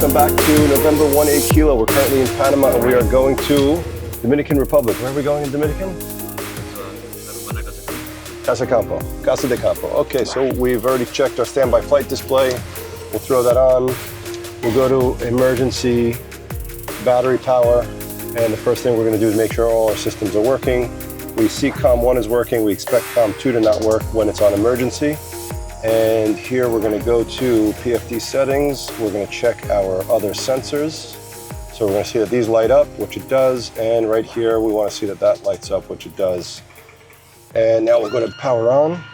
welcome back to November 18 Kilo. We're currently in Panama and we are going to Dominican Republic. Where are we going in Dominican? Casa de Campo. Casa de Campo. Okay, so we've already checked our standby flight display. We'll throw that on. We'll go to emergency battery power. And the first thing we're going to do is make sure all our systems are working. We see COM 1 is working. We expect COM 2 to not work when it's on emergency. And here we're going to go to PFD settings. We're going to check our other sensors. So we're going to see that these light up, which it does. And right here, we want to see that that lights up, which it does. And now we're going to power on.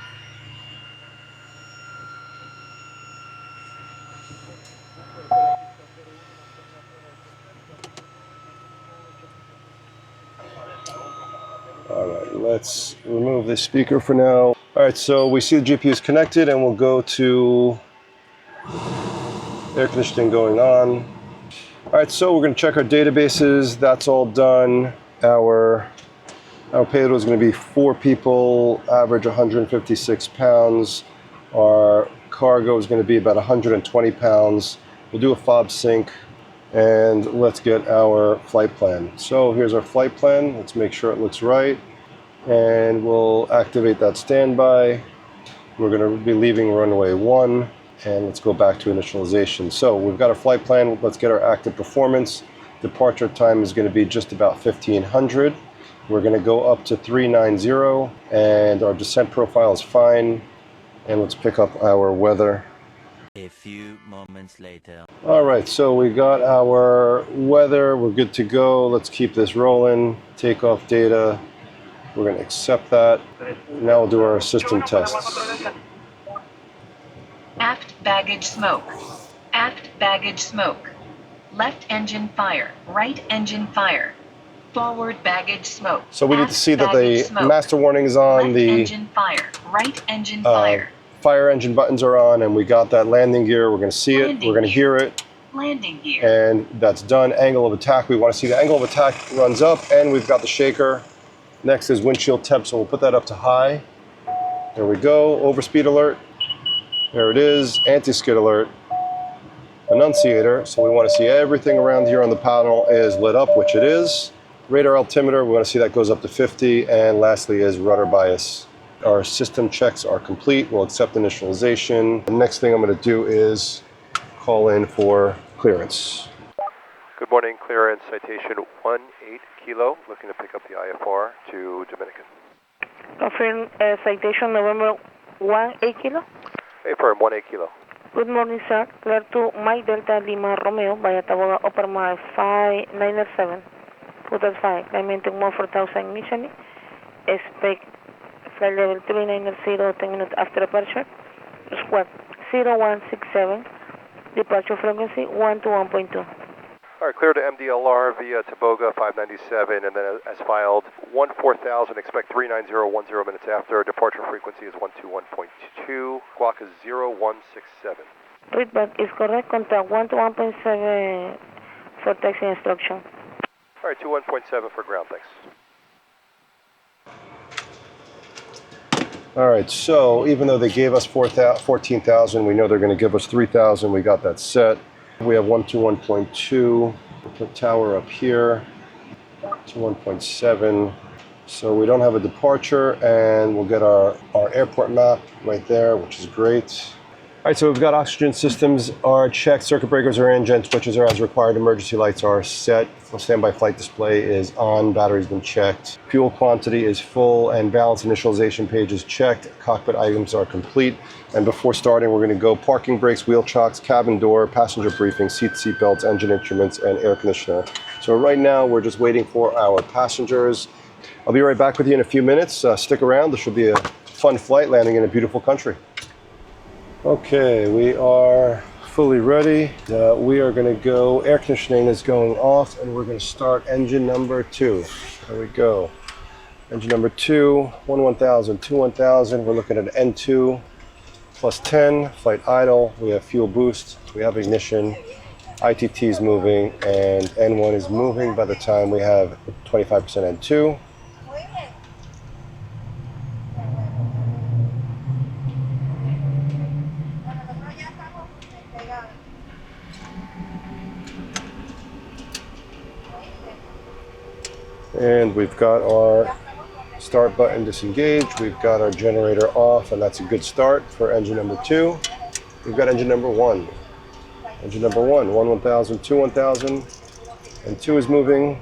All right, let's remove this speaker for now. All right, so we see the GPU is connected and we'll go to air conditioning going on. All right, so we're gonna check our databases. That's all done. Our payload is gonna be 4 people, average 156 pounds. Our cargo is gonna be about 120 pounds. We'll do a fob sync and let's get our flight plan. So here's our flight plan. Let's make sure it looks right. And we'll activate that standby. We're going to be leaving runway 1 and let's go back to initialization. So we've got our flight plan. Let's get our active performance. Departure time is going to be just about 1500. We're going to go up to 390 and our descent profile is fine. And let's pick up our weather. A few moments later. All right, so we got our weather. We're good to go. Let's keep this rolling. Takeoff data. We're going to accept that. Now we'll do our system tests. Aft baggage smoke. Aft baggage smoke. Left engine fire. Right engine fire. Forward baggage smoke. So we need to see that the master warning is on. Left the engine fire. Right engine fire. Fire engine buttons are on, and we got that landing gear. We're going to see it. We're going to hear it. Landing gear. And that's done. Angle of attack. We want to see the angle of attack runs up, and we've got the shaker. Next is windshield temp, so we'll put that up to high. There we go. Overspeed alert. There it is. Anti-skid alert. Annunciator. So we want to see everything around here on the panel is lit up, which it is. Radar altimeter. We want to see that goes up to 50. And lastly is rudder bias. Our system checks are complete. We'll accept initialization. The next thing I'm going to do is call in for clearance. Good morning, clearance citation 18 Kilo, looking to pick up the IFR to Dominican. Confirm citation November 18 Kilo. Affirm 18 Kilo. Good morning, sir. Clear to Mike Delta Lima Romeo via Taboga Upper Mile 597. Hotel 5, climbing to 4000 initially. Expect flight level 390, 10 minutes after departure. Squad 0167. Departure frequency 1 to 1.2. All right, clear to MDLR via Taboga 597, and then as filed, 4000, expect 39010 minutes after. Departure frequency is 121.2. Guac is 0167. Read back is correct. Contact 1 to 1.7 for taxi instruction. All right, 21.7 for ground, thanks. All right, so even though they gave us 14,000, we know they're going to give us 3,000. We got that set. We have 121.2. We'll put tower up here to 1.7. So we don't have a departure, and we'll get our airport map right there, which is great. All right, so we've got oxygen systems are checked, circuit breakers are in, gen switches are as required, emergency lights are set, standby flight display is on, battery's been checked, fuel quantity is full, and balance initialization page is checked, cockpit items are complete. And before starting, we're gonna go parking brakes, wheel chocks, cabin door, passenger briefing, seat belts, engine instruments, and air conditioner. So right now, we're just waiting for our passengers. I'll be right back with you in a few minutes. Stick around, this should be a fun flight landing in a beautiful country. Okay, we are fully ready. We are going to go, air conditioning is going off, and we're going to start engine number 2. There we go. Engine number 2, 1000, 1000. We're looking at N2 plus 10, flight idle. We have fuel boost, we have ignition, ITT is moving, and N1 is moving by the time we have 25% N2. And we've got our start button disengaged. We've got our generator off, and that's a good start for engine number 2. We've got engine number 1. Engine number 1, 1000, 1000, and 2 is moving.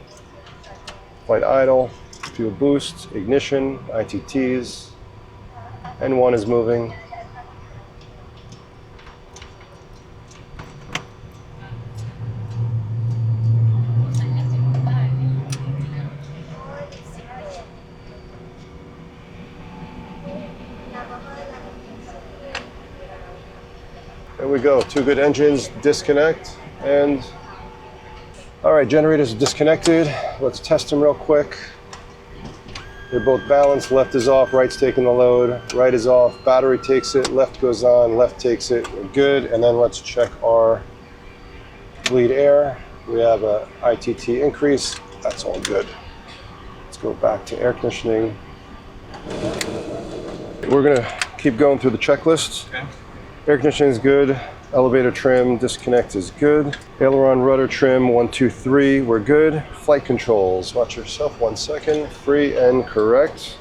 Flight idle, fuel boost, ignition, ITTs, and 1 is moving. There we go, 2 good engines, disconnect, and all right, generators are disconnected. Let's test them real quick. They're both balanced, left is off, right's taking the load, right is off, battery takes it, left goes on, left takes it, we're good. And then let's check our bleed air. We have a ITT increase, that's all good. Let's go back to air conditioning. We're gonna keep going through the checklist. Okay. Air conditioning is good. Elevator trim, disconnect is good. Aileron rudder trim, 1, 2, 3, we're good. Flight controls, watch yourself 1 second. Free and correct.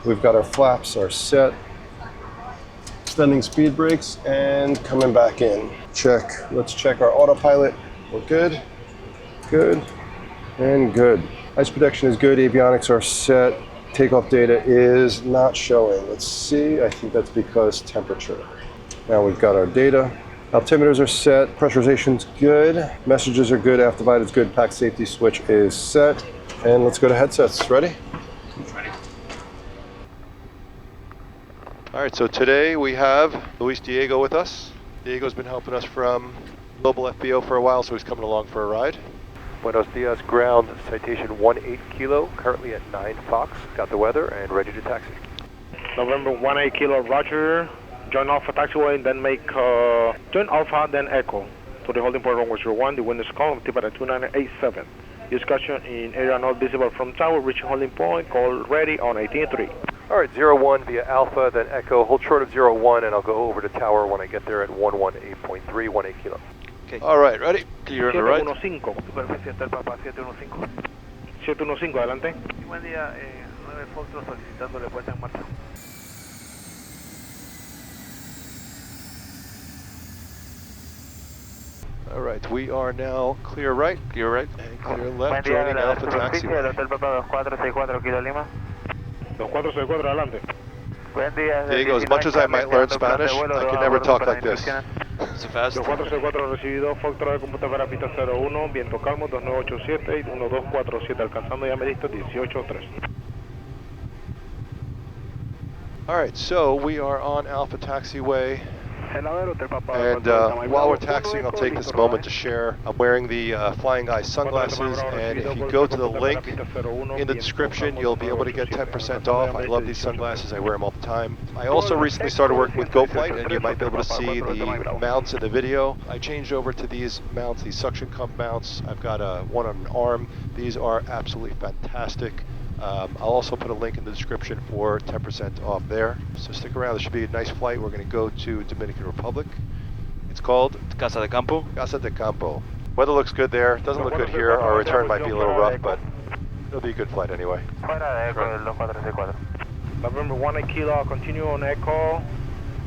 We've got our flaps are set. Extending speed brakes and coming back in. Check, let's check our autopilot. We're good, good, and good. Ice protection is good, avionics are set. Takeoff data is not showing. Let's see, I think that's because temperature. Now we've got our data. Altimeters are set, pressurization's good, messages are good, aft divide is good, pack safety switch is set. And let's go to headsets. Ready? Ready. All right, so today we have Luis Diego with us. Diego's been helping us from Global FBO for a while, so he's coming along for a ride. Buenos dias, ground, citation 18 kilo, currently at 9 Fox. Got the weather and ready to taxi. November 18 kilo, roger. Join Alpha taxiway and then make join Alpha, then Echo to the holding point runway 01. The wind is calm, tip at 2987. Discussion in area not visible from tower, reaching holding point, call ready on 18-3. All right, 01 via Alpha, then Echo, hold short of 01, and I'll go over to tower when I get there at 118.3, 18 kilo. Okay. All right, ready? Clear on the right. 715. Superficie está el Papa 715. 715, adelante. Buen día, 9 Foxtrot solicitándole puesta en marcha. All right, we are now clear right, and clear left, joining Alpha Taxi. El Hotel Papa 2464 Kilo Lima. 2464, adelante. Buen día. Diego, as much as I might learn Spanish, I can never talk like this. So fast. 2464 recibido, Foxtrot de computadora para pista 01, viento calmo, 2987 y 1247, alcanzando ya me listo 18-3. All right, so we are on Alpha Taxiway. And while we're taxiing, I'll take this moment to share. I'm wearing the Flying Eyes sunglasses, and if you go to the link in the description, you'll be able to get 10% off. I love these sunglasses, I wear them all the time. I also recently started working with GoFlight, and you might be able to see the mounts in the video. I changed over to these mounts, these suction cup mounts. I've got one on an arm. These are absolutely fantastic. I'll also put a link in the description for 10% off there. So stick around, this should be a nice flight. We're going to go to Dominican Republic. It's called Casa de Campo. Casa de Campo. Weather looks good there. Doesn't look good here. Our return might be a little rough, but it'll be a good flight anyway. November 18 kilo, continue on Echo.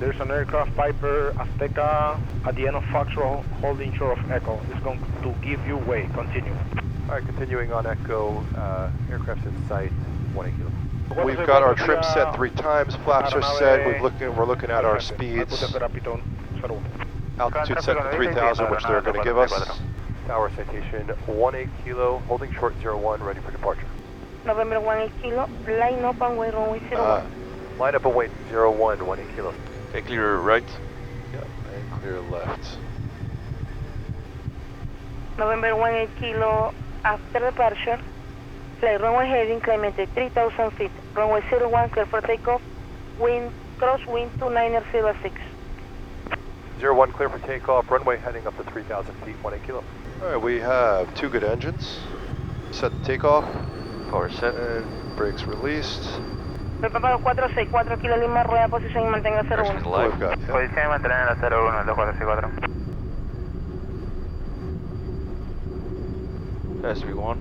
There's an aircraft Piper Azteca at the end of Foxtrot holding short of Echo. It's going to give you way. Continue. All right, continuing on Echo, aircraft's in sight, 18 kilo. We've got our trim set 3 times, flaps are set, we're looking at our speeds. Altitude set to 3,000, which they're going to give us. Tower citation 18 kilo, holding short 01, ready for departure. November 18 kilo, line up and wait runway 01. Line up and wait 01, 18 kilo. Okay, clear right. Yep, and clear left. November 18 kilo, after departure, flight runway heading, climb at 3,000 feet. Runway 01, clear for takeoff. Wind, crosswind 2906. 01, clear for takeoff. Runway heading up to 3,000 feet, 18 kilo. All right, we have 2 good engines. Set the takeoff. Power set. And brakes released. Preparo 464 Kilo Lima, rueda posición y mantenga 01. We've got, yeah. Posición y mantener en la 01, el 2464. SB1.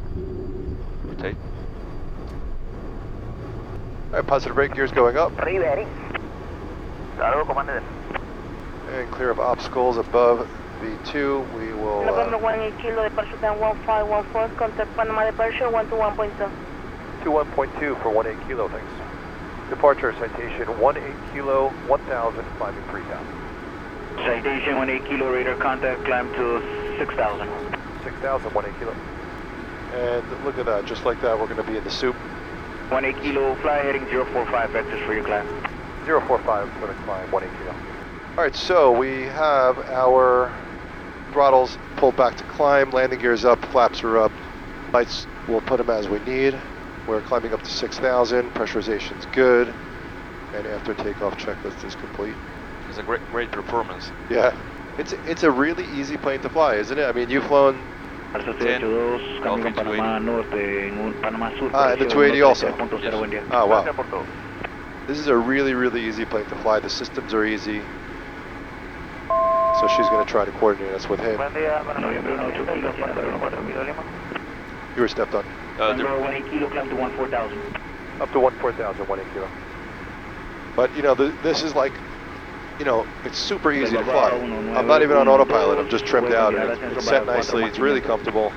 Rotate. Alright, positive rate, gears going up. Ready. Cargo, commander. And clear of obstacles above V2. We will... November 18 kilo, departure down 1514, contact Panama departure 121.2. 21.2 for 18 kilo, thanks. Departure, citation 18 kilo, 1000, climbing 3000. Citation 18 kilo, radar contact, climb to 6000. 6000, 18 kilo. And look at that, just like that, we're going to be in the soup. 18 kilo, fly heading 045, vectors for your climb. 045 for the climb, 18 kilo. Alright, so we have our throttles pulled back to climb, landing gears up, flaps are up, lights, we'll put them as we need. We're climbing up to 6,000, pressurization's good, and after takeoff checklist is complete. It's a great performance. Yeah, it's a really easy plane to fly, isn't it? I mean, you've flown... and the 280 also. Yes. Oh, wow. This is a really, really easy plane to fly. The systems are easy. So she's going to try to coordinate us with him. You were stepped on. Number 18 kilo, climb to 14,000. Up to 14,000, 18 kilo. But, you know, this is like, you know, it's super easy to fly. I'm not even on autopilot. I'm just trimmed out. And it's set nicely. It's really comfortable.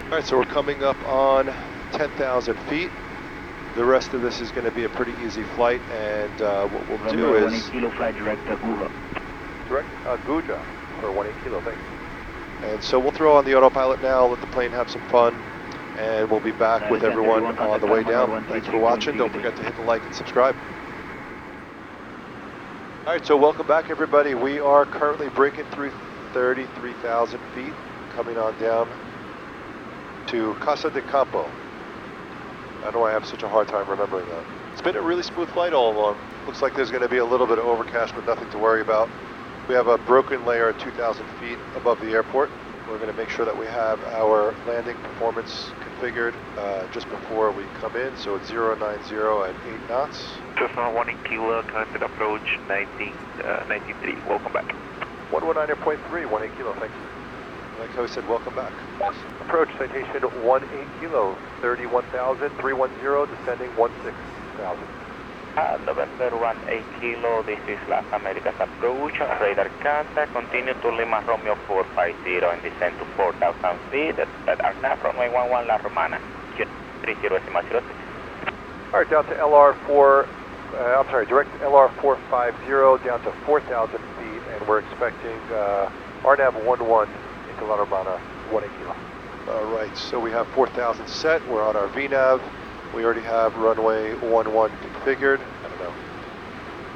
All right, so we're coming up on 10,000 feet. The rest of this is going to be a pretty easy flight, and what we'll do is... 18 kilo, fly direct Guja. Direct Guja for 18 kilo, thanks. And so we'll throw on the autopilot now, let the plane have some fun, and we'll be back with everyone on the way down. Thanks for watching. Don't forget to hit the like and subscribe. All right, so welcome back, everybody. We are currently breaking through 33,000 feet, coming on down to Casa de Campo. I don't know why I have such a hard time remembering that. It's been a really smooth flight all along. Looks like there's going to be a little bit of overcast, but nothing to worry about. We have a broken layer at 2,000 feet above the airport. We're going to make sure that we have our landing performance configured just before we come in. So it's 090 at 8 knots. Cessna 18 kilo, connected approach 93. Welcome back. 119.3, 18 kilo, thanks. Like how I said, welcome back. Yes. Approach citation 18 kilo, 31,000, 310, descending 16,000. November 18 kilo, this is Las Americas approach, radar contact, continue to Lima Romeo 450 and descend to 4,000 feet, at RNAV runway 11 La Romana, 30.06. Alright, down to direct LR 450 down to 4,000 feet, and we're expecting RNAV 11 into La Romana, 18 kilo. Alright, so we have 4,000 set, we're on our VNAV. We already have runway 11 configured. I don't know.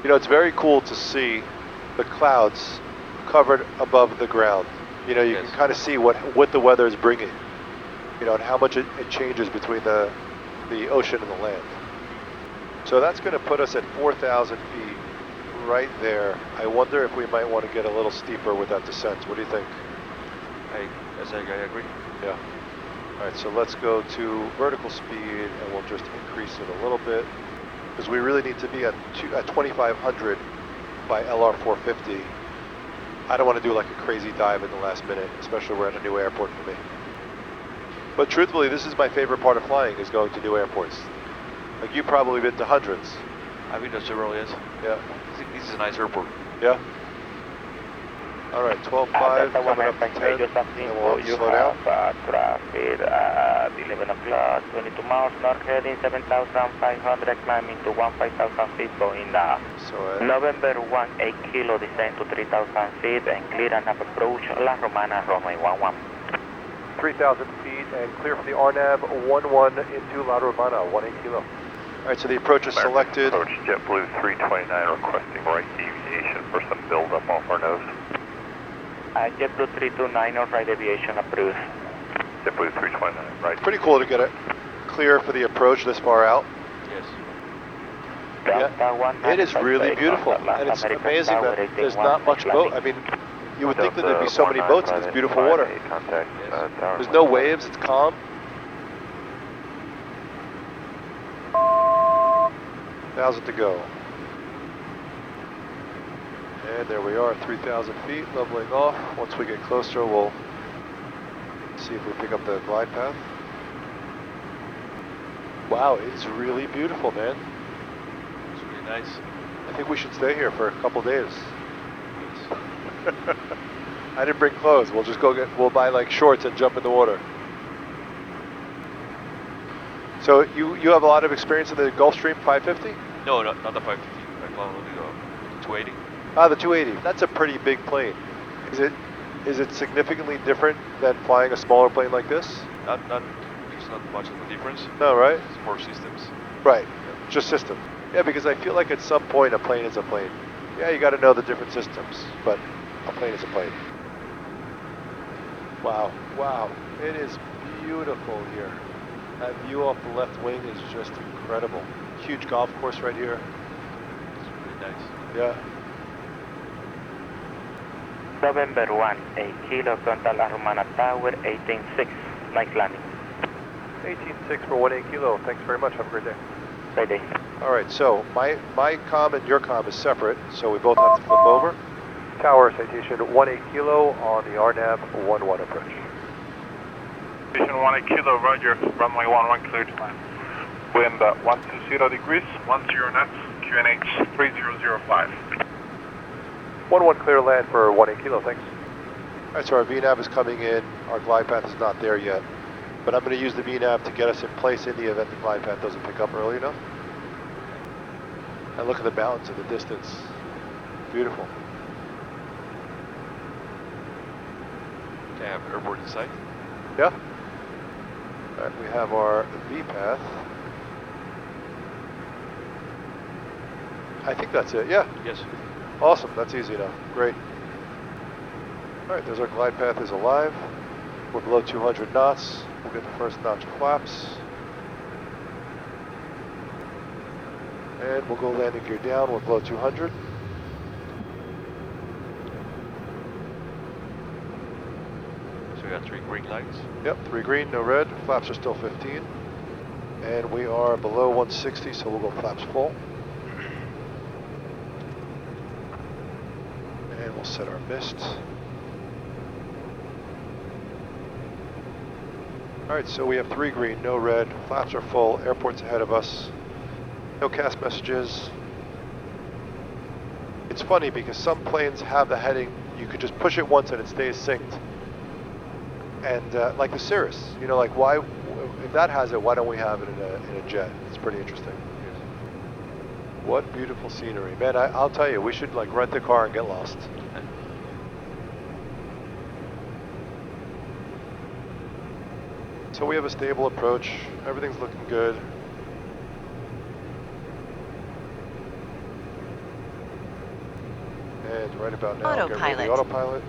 You know, it's very cool to see the clouds covered above the ground. You know, you can kind of see what the weather is bringing. You know, and how much it changes between the ocean and the land. So that's going to put us at 4,000 feet right there. I wonder if we might want to get a little steeper with that descent. What do you think? I agree. Yeah. All right, so let's go to vertical speed, and we'll just increase it a little bit, because we really need to be at 2,500 by LR 450. I don't want to do like a crazy dive in the last minute, especially we're at a new airport for me. But truthfully, this is my favorite part of flying, is going to new airports. Like, you've probably been to hundreds. I've been to several, yes. Yeah. This is a nice airport. Yeah. All right, 12.5, coming up to 10, and we'll slow down. Traffic at 11 o'clock, 22 miles, north heading 7,500, climbing to 15,000 feet, going down. So, November 18 kilo, descend to 3,000 feet, and clear and approach La Romana, runway 11. 3,000 feet, and clear for the RNAV 11 into La Romana, 18 kilo. All right, so the approach is selected. Approach JetBlue 329 requesting right deviation for some buildup off our nose. JetBlue 329 or right aviation approved. JetBlue 329, right. Pretty cool to get it clear for the approach this far out. Yes. Yeah, it is really beautiful, and it's amazing that there's not much boat. I mean, you would think that there'd be so many boats in this beautiful water. There's no waves, it's calm. 1,000 to go. And there we are, 3,000 feet, leveling off. Once we get closer, we'll see if we pick up the glide path. Wow, it's really beautiful, man. Nice. I think we should stay here for a couple days. I didn't bring clothes. We'll just we'll buy like shorts and jump in the water. So you have a lot of experience in the Gulfstream 550? No, not the 550. I flew only the 280. Ah, the 280. That's a pretty big plane. Is it significantly different than flying a smaller plane like this? There's not much of a difference. No, right? It's more systems. Right. Just system. Yeah, because I feel like at some point a plane is a plane. Yeah, you got to know the different systems, but a plane is a plane. Wow, wow. It is beautiful here. That view off the left wing is just incredible. Huge golf course right here. It's really nice. Yeah. November 1, 8 kilo, contact La Romana Tower, 18.6. Nice landing. 18.6 for 18 kilo. Thanks very much. Have a great day. Great day. All right, so my comm and your comm is separate, so we both have to flip over. Tower, citation 18 kilo on the RNAV 11 approach. Citation 18 kilo, roger. Runway 11 clear to land. Wind 120 degrees, 10 knots, QNH 3005. 11 clear land for 18 kilo, thanks. All right, so our VNAV is coming in. Our glide path is not there yet, but I'm going to use the VNAV to get us in place in the event the glide path doesn't pick up early enough. And look at the mountains in the distance. Beautiful. Okay, I have airport in sight. Yeah. All right, we have our V path. I think that's it, yeah. Yes. Awesome, that's easy enough, great. All right, there's our glide path is alive. We're below 200 knots. We'll get the first notch flaps. And we'll go landing gear down, we're below 200. So we got 3 green lights. Yep, 3 green, no red, flaps are still 15. And we are below 160, so we'll go flaps full. And we'll set our mist. All right, so we have 3 green, no red, flaps are full, airport's ahead of us. No cast messages. It's funny because some planes have the heading, you could just push it once and it stays synced. And like the Cirrus, you know, like why, if that has it, why don't we have it in a jet? It's pretty interesting. What beautiful scenery. Man, I'll tell you, we should like rent a car and get lost. So we have a stable approach, everything's looking good. And right about now, get rid of the autopilot.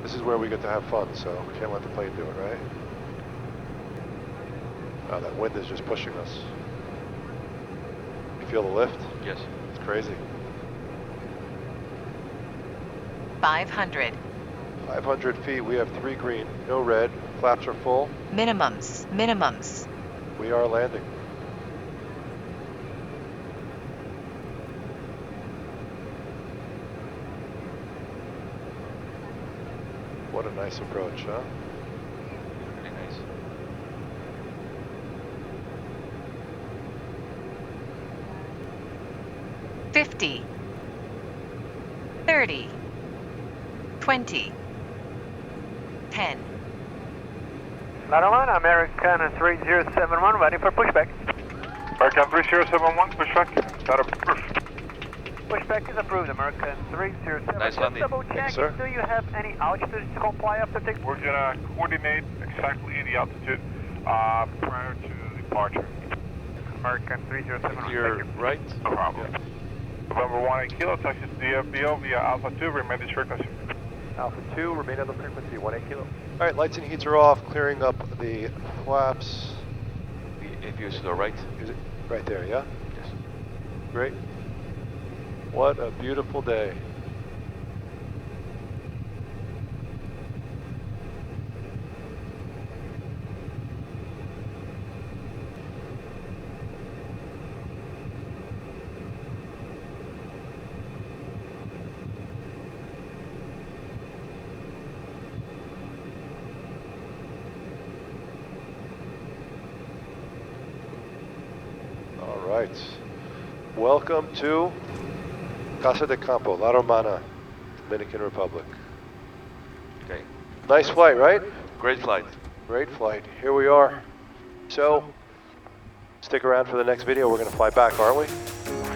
This is where we get to have fun, so we can't let the plane do it, right? Oh, that wind is just pushing us. You feel the lift? Yes. It's crazy. 500. 500 feet, we have 3 green, no red, flaps are full. Minimums. We are landing. What a nice approach, huh? Really nice. $50, $30, $20, $10. La Romana, American 3071, ready for pushback. American 3071, pushback. Got approved. Pushback is approved, American 307. Nice landing. Double check, sir. do you have any altitude to comply after take? We're gonna coordinate exactly the altitude prior to departure. American 307. Clear right. No problem. November 18 kilo, touches DFBO via Alpha 2, remain this frequency. Alpha 2, remain on the frequency, 18 kilo. All right, lights and heats are off, clearing up the flaps. The AVU to the right. Is it right there, yeah? Yes. Great. What a beautiful day. right. Welcome to Casa de Campo, La Romana, Dominican Republic. Okay. Nice flight, right? Great flight. Great flight. Here we are. So, stick around for the next video. We're going to fly back, aren't we?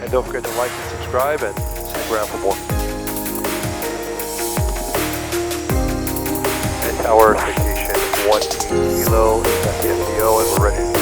And don't forget to like and subscribe, and stick around for more. And tower citation 1 kilo, that's the MDO, and we're ready to